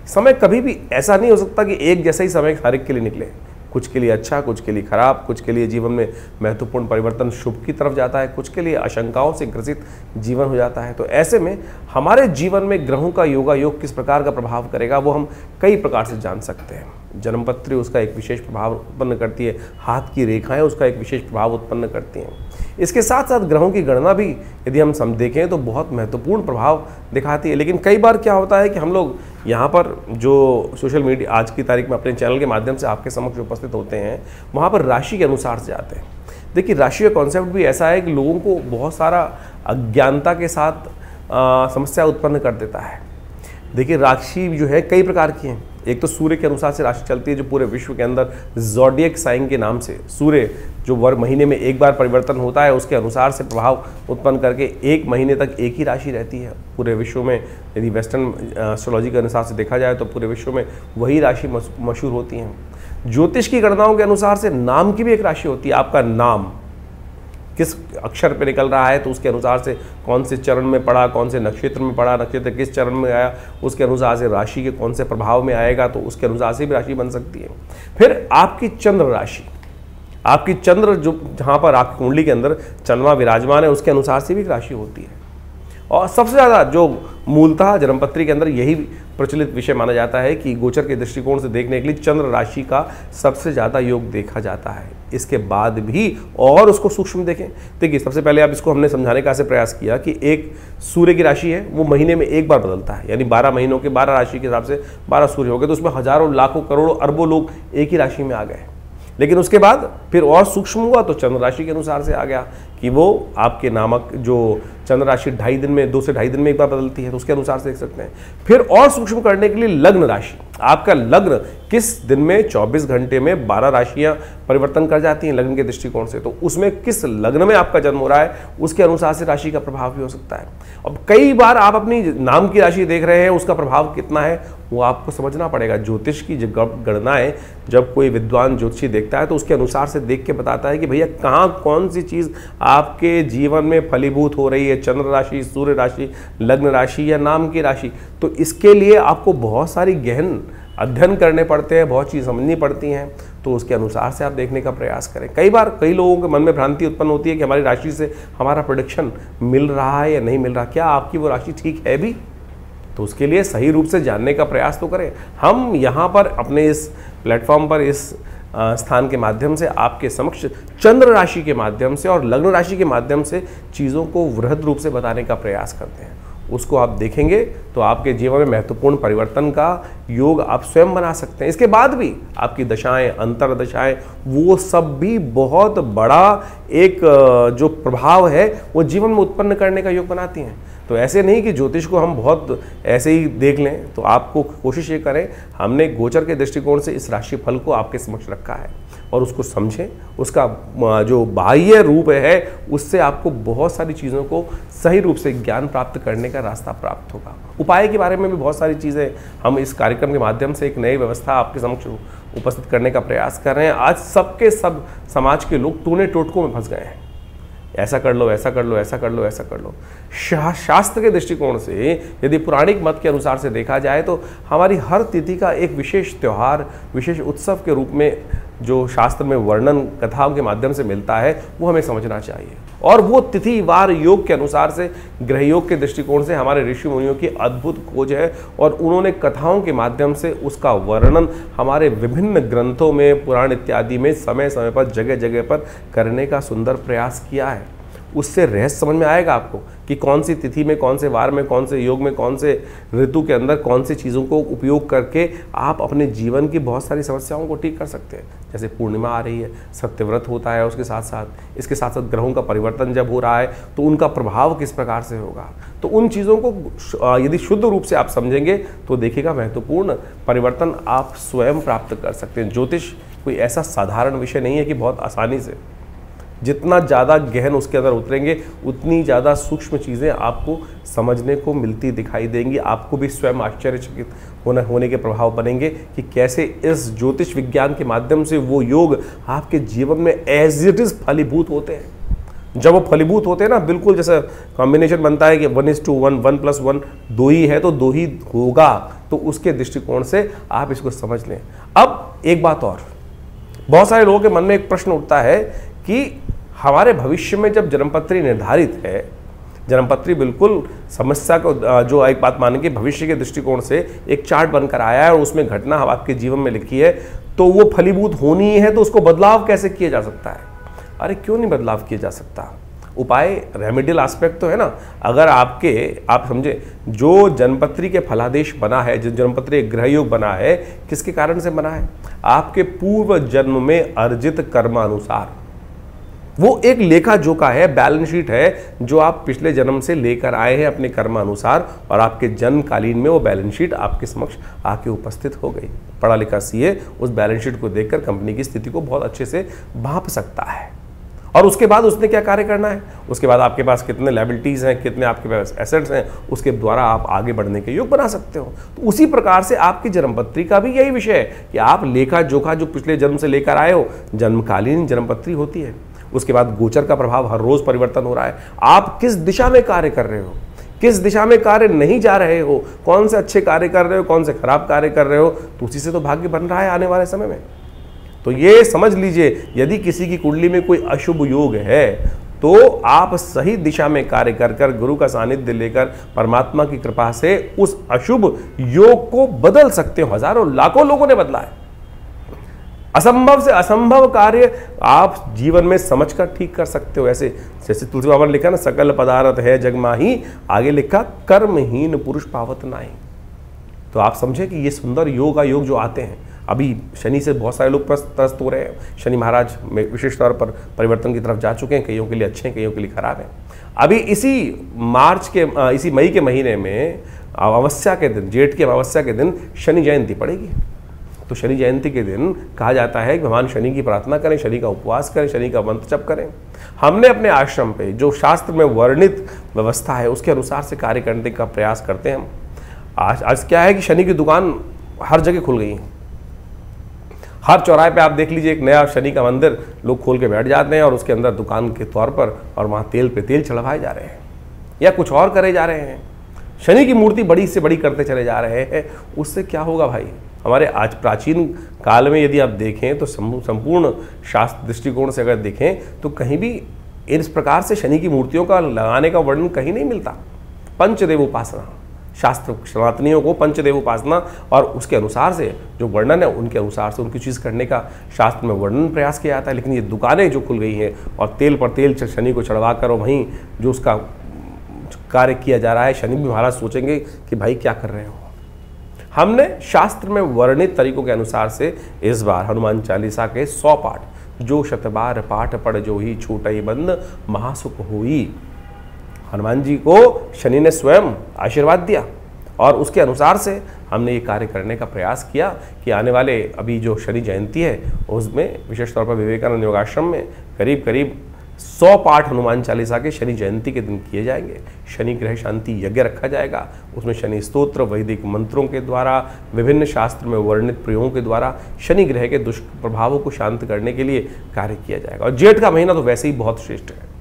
समय कभी भी ऐसा नहीं हो सकता कि एक जैसा ही समय हर एक के लिए निकले। कुछ के लिए अच्छा, कुछ के लिए खराब, कुछ के लिए जीवन में महत्वपूर्ण परिवर्तन शुभ की तरफ जाता है, कुछ के लिए आशंकाओं से ग्रसित जीवन हो जाता है। तो ऐसे में हमारे जीवन में ग्रहों का योगा योग किस प्रकार का प्रभाव करेगा वो हम कई प्रकार से जान सकते हैं। जन्मपत्री उसका एक विशेष प्रभाव उत्पन्न करती है, हाथ की रेखाएं उसका एक विशेष प्रभाव उत्पन्न करती हैं। इसके साथ साथ ग्रहों की गणना भी यदि हम देखें तो बहुत महत्वपूर्ण प्रभाव दिखाती है। लेकिन कई बार क्या होता है कि हम लोग यहाँ पर जो सोशल मीडिया आज की तारीख में अपने चैनल के माध्यम से आपके समक्ष उपस्थित होते हैं वहाँ पर राशि के अनुसार से जाते हैं। देखिए राशि का कॉन्सेप्ट भी ऐसा है कि लोगों को बहुत सारा अज्ञानता के साथ समस्या उत्पन्न कर देता है। देखिए राशि जो है कई प्रकार की हैं। एक तो सूर्य के अनुसार से राशि चलती है जो पूरे विश्व के अंदर ज़ोडिएक साइन के नाम से सूर्य जो महीने में एक बार परिवर्तन होता है उसके अनुसार से प्रभाव उत्पन्न करके एक महीने तक एक ही राशि रहती है पूरे विश्व में। यदि वेस्टर्न एस्ट्रोलॉजी के अनुसार से देखा जाए तो पूरे विश्व में वही राशि मशहूर होती हैं। ज्योतिष की गणनाओं के अनुसार से नाम की भी एक राशि होती है। आपका नाम किस अक्षर पे निकल रहा है तो उसके अनुसार से कौन से चरण में पड़ा, कौन से नक्षत्र में पड़ा, नक्षत्र किस चरण में आया उसके अनुसार से राशि के कौन से प्रभाव में आएगा तो उसके अनुसार से भी राशि बन सकती है। फिर आपकी चंद्र राशि, आपकी चंद्र जो जहाँ पर आपकी कुंडली के अंदर चंद्रमा विराजमान है उसके अनुसार से भी एक राशि होती है। और सबसे ज़्यादा जो मूलतः जन्मपत्री के अंदर यही प्रचलित विषय माना जाता है कि गोचर के दृष्टिकोण से देखने के लिए चंद्र राशि का सबसे ज़्यादा योग देखा जाता है। इसके बाद भी और उसको सूक्ष्म देखें। देखिए, सबसे पहले आप इसको हमने समझाने का ऐसे प्रयास किया कि एक सूर्य की राशि है, वो महीने में एक बार बदलता है, यानी 12 महीनों के 12 राशि के हिसाब से 12 सूर्य हो गए, तो उसमें हजारों लाखों करोड़ों अरबों लोग एक ही राशि में आ गए। लेकिन उसके बाद फिर और सूक्ष्म हुआ तो चंद्र राशि के अनुसार से आ गया कि वो आपके नामक जो चंद्र राशि 2.5 दिन में 2 से 2.5 दिन में एक बार बदलती है, तो उसके अनुसार से देख सकते हैं। फिर और सूक्ष्म करने के लिए लग्न राशि, आपका लग्न किस दिन में 24 घंटे में 12 राशियां परिवर्तन कर जाती हैं लग्न के दृष्टिकोण से, तो उसमें किस लग्न में आपका जन्म हो रहा है उसके अनुसार से राशि का प्रभाव भी हो सकता है। अब कई बार आप अपनी नाम की राशि देख रहे हैं, उसका प्रभाव कितना है वो आपको समझना पड़ेगा। ज्योतिष की गणनाएं जब कोई विद्वान ज्योतिषी देखता है तो उसके अनुसार से देख के बताता है कि भैया कहाँ कौन सी चीज़ आपके जीवन में फलीभूत हो रही है, चंद्र राशि, सूर्य राशि, लग्न राशि या नाम की राशि। तो इसके लिए आपको बहुत सारी गहन अध्ययन करने पड़ते हैं, बहुत चीज़ समझनी पड़ती हैं, तो उसके अनुसार से आप देखने का प्रयास करें। कई बार कई लोगों के मन में भ्रांति उत्पन्न होती है कि हमारी राशि से हमारा प्रेडिक्शन मिल रहा है या नहीं मिल रहा, क्या आपकी वो राशि ठीक है भी? तो उसके लिए सही रूप से जानने का प्रयास तो करें। हम यहाँ पर अपने इस प्लेटफॉर्म पर इस स्थान के माध्यम से आपके समक्ष चंद्र राशि के माध्यम से और लग्न राशि के माध्यम से चीज़ों को वृहद रूप से बताने का प्रयास करते हैं। उसको आप देखेंगे तो आपके जीवन में महत्वपूर्ण परिवर्तन का योग आप स्वयं बना सकते हैं। इसके बाद भी आपकी दशाएं, अंतर दशाएं, वो सब भी बहुत बड़ा एक जो प्रभाव है वो जीवन में उत्पन्न करने का योग बनाती हैं। तो ऐसे नहीं कि ज्योतिष को हम बहुत ऐसे ही देख लें, तो आपको कोशिश ये करें, हमने गोचर के दृष्टिकोण से इस राशि फल को आपके समक्ष रखा है और उसको समझें। उसका जो बाह्य रूप है उससे आपको बहुत सारी चीज़ों को सही रूप से ज्ञान प्राप्त करने का रास्ता प्राप्त होगा। उपाय के बारे में भी बहुत सारी चीज़ें हम इस कार्यक्रम के माध्यम से एक नई व्यवस्था आपके समक्ष उपस्थित करने का प्रयास कर रहे हैं। आज सबके सब समाज के लोग टूने टोटकों में फंस गए हैं, ऐसा कर लो, ऐसा कर लो, ऐसा कर लो, ऐसा कर लो। शास्त्र के दृष्टिकोण से यदि पौराणिक मत के अनुसार से देखा जाए तो हमारी हर तिथि का एक विशेष त्यौहार, विशेष उत्सव के रूप में जो शास्त्र में वर्णन कथाओं के माध्यम से मिलता है वो हमें समझना चाहिए। और वो तिथि वार योग के अनुसार से ग्रह योग के दृष्टिकोण से हमारे ऋषि मुनियों की अद्भुत खोज है और उन्होंने कथाओं के माध्यम से उसका वर्णन हमारे विभिन्न ग्रंथों में, पुराण इत्यादि में समय समय पर, जगह जगह पर करने का सुंदर प्रयास किया है। उससे रहस्य समझ में आएगा आपको कि कौन सी तिथि में, कौन से वार में, कौन से योग में, कौन से ऋतु के अंदर कौन सी चीज़ों को उपयोग करके आप अपने जीवन की बहुत सारी समस्याओं को ठीक कर सकते हैं। जैसे पूर्णिमा आ रही है, सत्यव्रत होता है, उसके साथ साथ इसके साथ साथ ग्रहों का परिवर्तन जब हो रहा है तो उनका प्रभाव किस प्रकार से होगा। तो उन चीज़ों को यदि शुद्ध रूप से आप समझेंगे तो देखिएगा महत्वपूर्ण परिवर्तन आप स्वयं प्राप्त कर सकते हैं। ज्योतिष कोई ऐसा साधारण विषय नहीं है कि बहुत आसानी से, जितना ज़्यादा गहन उसके अंदर उतरेंगे उतनी ज़्यादा सूक्ष्म चीज़ें आपको समझने को मिलती दिखाई देंगी। आपको भी स्वयं आश्चर्यचकित होने के प्रभाव बनेंगे कि कैसे इस ज्योतिष विज्ञान के माध्यम से वो योग आपके जीवन में एज इट इज़ फलीभूत होते हैं। जब वो फलीभूत होते हैं ना, बिल्कुल जैसे कॉम्बिनेशन बनता है कि 1:1, 1+1 2 ही है तो 2 ही होगा, तो उसके दृष्टिकोण से आप इसको समझ लें। अब एक बात और, बहुत सारे लोगों के मन में एक प्रश्न उठता है कि हमारे भविष्य में जब जन्मपत्री निर्धारित है, जन्मपत्री बिल्कुल समस्या को जो एक बात मानेंगे भविष्य के दृष्टिकोण से एक चार्ट बनकर आया है और उसमें घटना आपके जीवन में लिखी है, तो वो फलीभूत होनी है, तो उसको बदलाव कैसे किया जा सकता है? अरे क्यों नहीं बदलाव किया जा सकता? उपाय रेमेडियल एस्पेक्ट तो है ना। अगर आप समझे जो जन्मपत्री के फलादेश बना है, जो जन्मपत्री ग्रह योग बना है, किसके कारण से बना है? आपके पूर्व जन्म में अर्जित कर्मानुसार। वो एक लेखा जोखा है, बैलेंस शीट है जो आप पिछले जन्म से लेकर आए हैं अपने कर्मानुसार, और आपके जन्मकालीन में वो बैलेंस शीट आपके समक्ष आके उपस्थित हो गई। पढ़ा लिखा सीए उस बैलेंस शीट को देखकर कंपनी की स्थिति को बहुत अच्छे से भांप सकता है। और उसके बाद उसने क्या कार्य करना है, उसके बाद आपके पास कितने लायबिलिटीज हैं, कितने आपके पास एसेट्स हैं, उसके द्वारा आप आगे बढ़ने के योग बना सकते हो। तो उसी प्रकार से आपकी जन्मपत्री का भी यही विषय है कि आप लेखा जोखा जो पिछले जन्म से लेकर आए हो, जन्मकालीन जन्मपत्री होती है। उसके बाद गोचर का प्रभाव हर रोज परिवर्तन हो रहा है। आप किस दिशा में कार्य कर रहे हो, किस दिशा में कार्य नहीं जा रहे हो, कौन से अच्छे कार्य कर रहे हो, कौन से खराब कार्य कर रहे हो, तो उसी से तो भाग्य बन रहा है आने वाले समय में। तो ये समझ लीजिए, यदि किसी की कुंडली में कोई अशुभ योग है तो आप सही दिशा में कार्य कर कर गुरु का सानिध्य लेकर परमात्मा की कृपा से उस अशुभ योग को बदल सकते हो। हजारों लाखों लोगों ने बदला है। असंभव से असंभव कार्य आप जीवन में समझकर ठीक कर सकते हो। ऐसे जैसे तुलसी बाबा ने लिखा ना, सकल पदार्थ है जग माही, आगे लिखा कर्महीन पुरुष पावत नाही। तो आप समझे कि ये सुंदर योग जो आते हैं, अभी शनि से बहुत सारे लोग त्रस्त हो रहे हैं। शनि महाराज में विशेष तौर पर परिवर्तन की तरफ जा चुके हैं, कईयों के लिए अच्छे हैं, कईयों के लिए खराब हैं। अभी इसी मई के महीने में अमावस्या के दिन, जेठ की अमावस्या के दिन शनि जयंती पड़ेगी। तो शनि जयंती के दिन कहा जाता है कि भगवान शनि की प्रार्थना करें, शनि का उपवास करें, शनि का मंत्र जप करें। हमने अपने आश्रम पे जो शास्त्र में वर्णित व्यवस्था है उसके अनुसार से कार्य करने का प्रयास करते हैं हम। आज क्या है कि शनि की दुकान हर जगह खुल गई है। हर चौराहे पे आप देख लीजिए, एक नया शनि का मंदिर लोग खोल के बैठ जाते हैं और उसके अंदर दुकान के तौर पर, और वहाँ तेल पे तेल चढ़वाए जा रहे हैं या कुछ और करे जा रहे हैं। शनि की मूर्ति बड़ी से बड़ी करते चले जा रहे हैं। उससे क्या होगा भाई? हमारे आज प्राचीन काल में यदि आप देखें तो संपूर्ण शास्त्र दृष्टिकोण से अगर देखें तो कहीं भी इस प्रकार से शनि की मूर्तियों का लगाने का वर्णन कहीं नहीं मिलता। पंचदेव उपासना, शास्त्र सनातनियों को पंचदेव उपासना और उसके अनुसार से जो वर्णन है उनके अनुसार से उनकी चीज़ करने का शास्त्र में वर्णन प्रयास किया जाता है। लेकिन ये दुकानें जो खुल गई हैं और तेल पर तेल शनि को चढ़वा कर और वहीं जो उसका कार्य किया जा रहा है, शनि भी महाराज सोचेंगे कि भाई क्या कर रहे हो। हमने शास्त्र में वर्णित तरीकों के अनुसार से इस बार हनुमान चालीसा के 100 पाठ, जो शतबार पाठ पढ़ जो ही छूटई बंद महासुख हुई, हनुमान जी को शनि ने स्वयं आशीर्वाद दिया और उसके अनुसार से हमने ये कार्य करने का प्रयास किया कि आने वाले अभी जो शनि जयंती है उसमें विशेष तौर पर विवेकानंद योगाश्रम में करीब करीब 100 पाठ हनुमान चालीसा के शनि जयंती के दिन किए जाएंगे। शनि ग्रह शांति यज्ञ रखा जाएगा, उसमें शनि स्तोत्र वैदिक मंत्रों के द्वारा, विभिन्न शास्त्र में वर्णित प्रयोगों के द्वारा शनि ग्रह के दुष्प्रभावों को शांत करने के लिए कार्य किया जाएगा। और जेठ का महीना तो वैसे ही बहुत श्रेष्ठ है।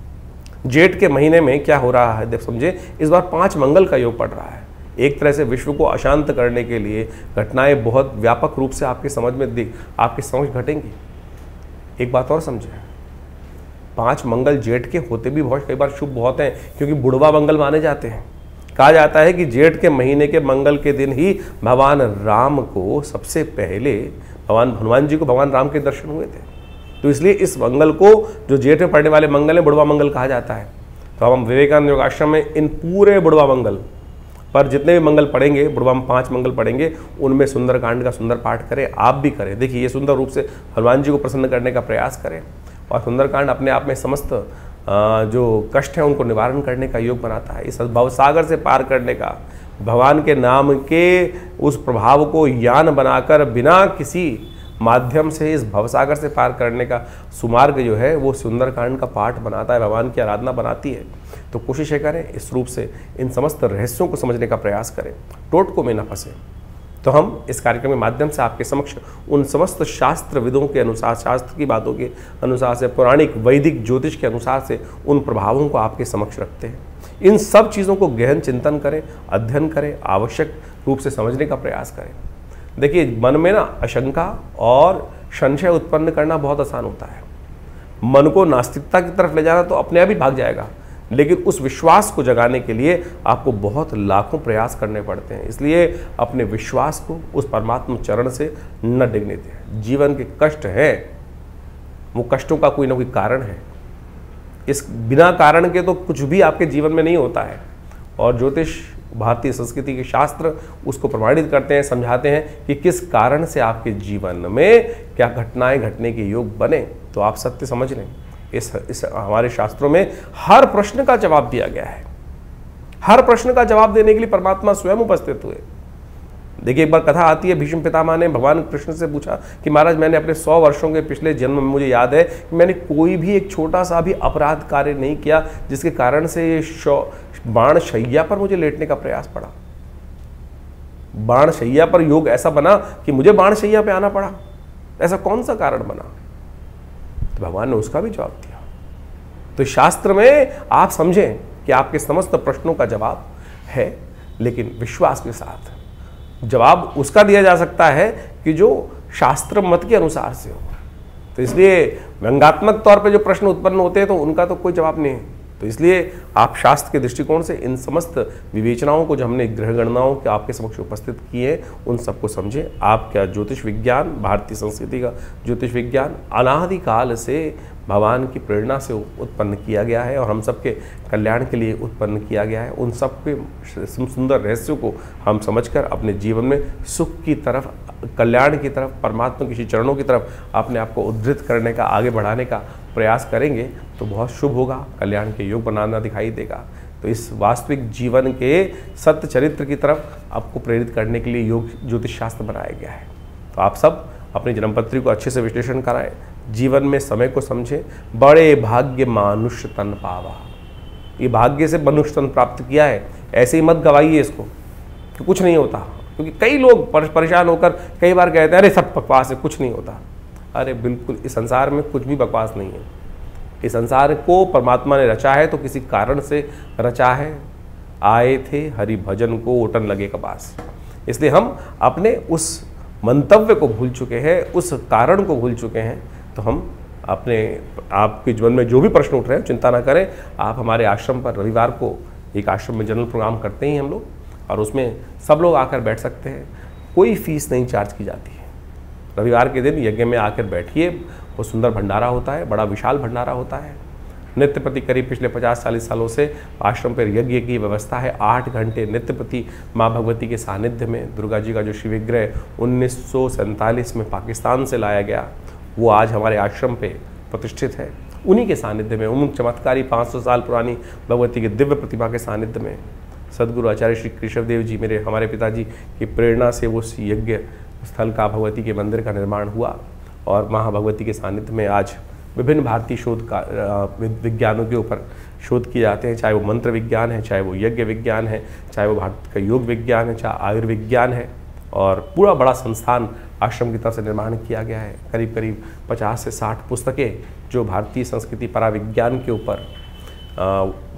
जेठ के महीने में क्या हो रहा है, देख समझे, इस बार 5 मंगल का योग पड़ रहा है। एक तरह से विश्व को अशांत करने के लिए घटनाएं बहुत व्यापक रूप से आपके समझ घटेंगी। एक बात और समझे, 5 मंगल जेठ के होते भी बहुत कई बार शुभ बहुत हैं, क्योंकि बुढ़वा मंगल माने जाते हैं। कहा जाता है कि जेठ के महीने के मंगल के दिन ही भगवान राम को सबसे पहले भगवान हनुमान जी को भगवान राम के दर्शन हुए थे। तो इसलिए इस मंगल को, जो जेठ में पड़ने वाले मंगल है, बुढ़वा मंगल कहा जाता है। तो हम विवेकानंद योगाश्रम में इन पूरे बुढ़वा मंगल पर जितने भी मंगल पढ़ेंगे, बुढ़वा में 5 मंगल पढ़ेंगे, उनमें सुंदरकांड का सुंदर पाठ करें। आप भी करें। देखिए, ये सुंदर रूप से हनुमान जी को प्रसन्न करने का प्रयास करें। और सुंदरकांड अपने आप में समस्त जो कष्ट हैं उनको निवारण करने का योग बनाता है। इस भवसागर से पार करने का, भगवान के नाम के उस प्रभाव को यान बनाकर बिना किसी माध्यम से इस भवसागर से पार करने का सुमार्ग जो है वो सुंदरकांड का पाठ बनाता है, भगवान की आराधना बनाती है। तो कोशिश करें इस रूप से इन समस्त रहस्यों को समझने का प्रयास करें, टोटकों में न फंसे। तो हम इस कार्यक्रम के माध्यम से आपके समक्ष उन समस्त शास्त्र विदों के अनुसार, शास्त्र की बातों के अनुसार से, पौराणिक वैदिक ज्योतिष के अनुसार से उन प्रभावों को आपके समक्ष रखते हैं। इन सब चीज़ों को गहन चिंतन करें, अध्ययन करें, आवश्यक रूप से समझने का प्रयास करें। देखिए, मन में ना आशंका और संशय उत्पन्न करना बहुत आसान होता है। मन को नास्तिकता की तरफ ले जाना तो अपने आप ही भाग जाएगा, लेकिन उस विश्वास को जगाने के लिए आपको बहुत लाखों प्रयास करने पड़ते हैं। इसलिए अपने विश्वास को उस परमात्मा चरण से न डिगने दें। जीवन के कष्ट हैं, वो कष्टों का कोई ना कोई कारण है। इस बिना कारण के तो कुछ भी आपके जीवन में नहीं होता है। और ज्योतिष, भारतीय संस्कृति के शास्त्र उसको प्रमाणित करते हैं, समझाते हैं कि किस कारण से आपके जीवन में क्या घटनाएं घटने के योग बने। तो आप सत्य समझ लें, इस हमारे शास्त्रों में हर प्रश्न का जवाब दिया गया है। हर प्रश्न का जवाब देने के लिए परमात्मा स्वयं उपस्थित हुए। देखिए, एक बार कथा आती है, भीष्म पितामह ने भगवान कृष्ण से पूछा कि महाराज, मैंने अपने 100 वर्षों के पिछले जन्म में मुझे याद है कि मैंने कोई भी एक छोटा सा भी अपराध कार्य नहीं किया जिसके कारण से ये बाण शैया पर मुझे लेटने का प्रयास पड़ा। बाण शैया पर योग ऐसा बना कि मुझे बाण शैया पे आना पड़ा। ऐसा कौन सा कारण बना? तो भगवान ने उसका भी जवाब दिया। तो शास्त्र में आप समझें कि आपके समस्त प्रश्नों का जवाब है, लेकिन विश्वास के साथ। जवाब उसका दिया जा सकता है कि जो शास्त्र मत के अनुसार से हो, तो इसलिए व्यंग्यात्मक तौर पे जो प्रश्न उत्पन्न होते हैं तो उनका तो कोई जवाब नहीं है। तो इसलिए आप शास्त्र के दृष्टिकोण से इन समस्त विवेचनाओं को जो हमने ग्रह गणनाओं के आपके समक्ष उपस्थित किए उन सबको समझें। आपका ज्योतिष विज्ञान, भारतीय संस्कृति का ज्योतिष विज्ञान अनादिकाल से भगवान की प्रेरणा से उत्पन्न किया गया है और हम सबके कल्याण के लिए उत्पन्न किया गया है। उन सब के सुंदर रहस्यों को हम समझकर अपने जीवन में सुख की तरफ, कल्याण की तरफ, परमात्मा के चरणों की तरफ अपने आप को उद्धृत करने का, आगे बढ़ाने का प्रयास करेंगे तो बहुत शुभ होगा, कल्याण के योग बनाना दिखाई देगा। तो इस वास्तविक जीवन के सत्य चरित्र की तरफ आपको प्रेरित करने के लिए योग ज्योतिष शास्त्र बनाया गया है। तो आप सब अपनी जन्मपत्री को अच्छे से विश्लेषण कराएं, जीवन में समय को समझें। बड़े भाग्य मानुष्य तन पावा, ये भाग्य से मनुष्य तन प्राप्त किया है, ऐसे ही मत गवाइए इसको कि कुछ नहीं होता। क्योंकि कई लोग परेशान होकर कई बार कहते हैं अरे सब बकवास है, कुछ नहीं होता। अरे बिल्कुल, इस संसार में कुछ भी बकवास नहीं है। इस संसार को परमात्मा ने रचा है तो किसी कारण से रचा है। आए थे हरि भजन को ओटन लगे कपास। इसलिए हम अपने उस मंतव्य को भूल चुके हैं, उस कारण को भूल चुके हैं। तो हम अपने आपके जीवन में जो भी प्रश्न उठ रहे हैं चिंता ना करें। आप हमारे आश्रम पर रविवार को एक आश्रम में जनरल प्रोग्राम करते हैं हम लोग, और उसमें सब लोग आकर बैठ सकते हैं। कोई फीस नहीं चार्ज की जाती है। रविवार के दिन यज्ञ में आकर बैठिए, वो सुंदर भंडारा होता है, बड़ा विशाल भंडारा होता है। नित्य प्रति करीब पिछले 50-40 सालों से आश्रम पर यज्ञ की व्यवस्था है। 8 घंटे नित्य प्रति माँ भगवती के सानिध्य में दुर्गा जी का जो शिव विग्रह 1947 में पाकिस्तान से लाया गया, वो आज हमारे आश्रम पे प्रतिष्ठित है। उन्हीं के सानिध्य में, उन चमत्कारी 500 साल पुरानी भगवती के दिव्य प्रतिभा के सानिध्य में सदगुरु आचार्य श्री केशव देव जी, हमारे पिताजी की प्रेरणा से वो यज्ञ स्थल का, भगवती के मंदिर का निर्माण हुआ। और महाभगवती के सानिध्य में आज विभिन्न भारतीय शोध का विज्ञानों के ऊपर शोध किए जाते हैं, चाहे वो मंत्र विज्ञान है, चाहे वो यज्ञ विज्ञान है, चाहे वो भारत का योग विज्ञान है, चाहे आयुर्विज्ञान है। और पूरा बड़ा संस्थान आश्रम की तरफ से निर्माण किया गया है। करीब करीब 50 से 60 पुस्तकें जो भारतीय संस्कृति पराविज्ञान के ऊपर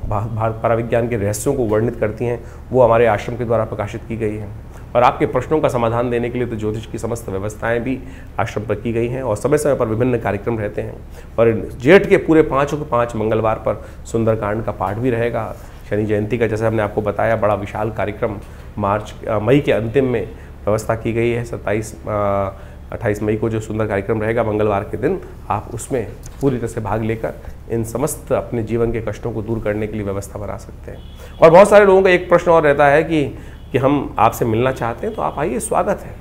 पराविज्ञान के रहस्यों को वर्णित करती हैं, वो हमारे आश्रम के द्वारा प्रकाशित की गई हैं। और आपके प्रश्नों का समाधान देने के लिए तो ज्योतिष की समस्त व्यवस्थाएं भी आश्रम पर की गई हैं और समय समय पर विभिन्न कार्यक्रम रहते हैं। और जेठ के पूरे 5 मंगलवार पर सुंदरकांड का पाठ भी रहेगा। शनि जयंती का, जैसे हमने आपको बताया, बड़ा विशाल कार्यक्रम मई के अंतिम में व्यवस्था की गई है। 28 मई को जो सुंदर कार्यक्रम रहेगा मंगलवार के दिन, आप उसमें पूरी तरह से भाग लेकर इन समस्त अपने जीवन के कष्टों को दूर करने के लिए व्यवस्था बना सकते हैं। और बहुत सारे लोगों का एक प्रश्न और रहता है कि हम आपसे मिलना चाहते हैं, तो आप आइए, स्वागत है।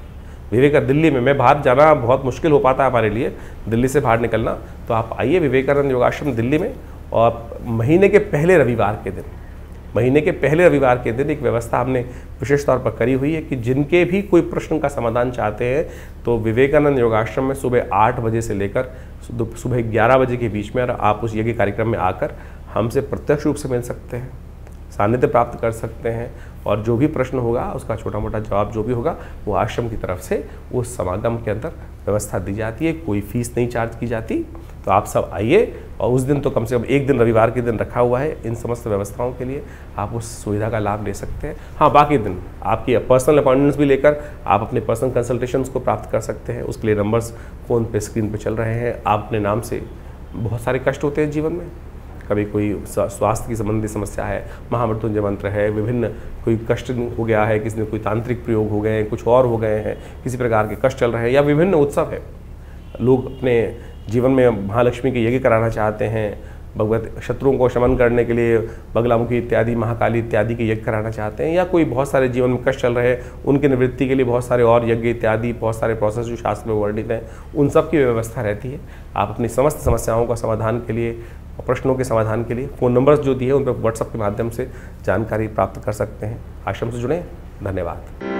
विवेकानंद दिल्ली में, मैं बाहर जाना बहुत मुश्किल हो पाता है हमारे लिए, दिल्ली से बाहर निकलना, तो आप आइए विवेकानंद योगाश्रम दिल्ली में। और महीने के पहले रविवार के दिन एक व्यवस्था हमने विशेष तौर पर करी हुई है कि जिनके भी कोई प्रश्न का समाधान चाहते हैं तो विवेकानंद योगाश्रम में सुबह 8 बजे से लेकर सुबह 11 बजे के बीच में आप उस यज्ञ कार्यक्रम में आकर हमसे प्रत्यक्ष रूप से मिल सकते हैं, सानिध्य प्राप्त कर सकते हैं। और जो भी प्रश्न होगा उसका छोटा मोटा जवाब जो भी होगा वो आश्रम की तरफ से उस समागम के अंदर व्यवस्था दी जाती है। कोई फीस नहीं चार्ज की जाती। तो आप सब आइए, और उस दिन तो कम से कम एक दिन रविवार के दिन रखा हुआ है इन समस्त व्यवस्थाओं के लिए, आप उस सुविधा का लाभ ले सकते हैं। हाँ, बाकी दिन आपकी पर्सनल अपॉइंटमेंट्स भी लेकर आप अपने पर्सनल कंसल्टेशंस को प्राप्त कर सकते हैं। उसके लिए नंबर्स फ़ोन पे स्क्रीन पे चल रहे हैं। आप अपने नाम से, बहुत सारे कष्ट होते हैं जीवन में, कभी कोई स्वास्थ्य की संबंधी समस्या है, महामृत्युंजय मंत्र है, विभिन्न कोई कष्ट हो गया है, किसी ने कोई तांत्रिक प्रयोग हो गए हैं, कुछ और हो गए हैं, किसी प्रकार के कष्ट चल रहे हैं, या विभिन्न उत्सव है, लोग अपने जीवन में महालक्ष्मी के यज्ञ कराना चाहते हैं, भगवत शत्रुओं को शमन करने के लिए बगलामुखी इत्यादि, महाकाली इत्यादि के यज्ञ कराना चाहते हैं, या कोई बहुत सारे जीवन में कष्ट चल रहे हैं उनकी निवृत्ति के लिए बहुत सारे और यज्ञ इत्यादि, बहुत सारे प्रोसेस जो शास्त्र में वर्णित हैं, उन सब की व्यवस्था रहती है। आप अपनी समस्त समस्याओं का समाधान के लिए, प्रश्नों के समाधान के लिए फ़ोन नंबर्स जो दिए उन पर व्हाट्सएप के माध्यम से जानकारी प्राप्त कर सकते हैं। आश्रम से जुड़ें। धन्यवाद।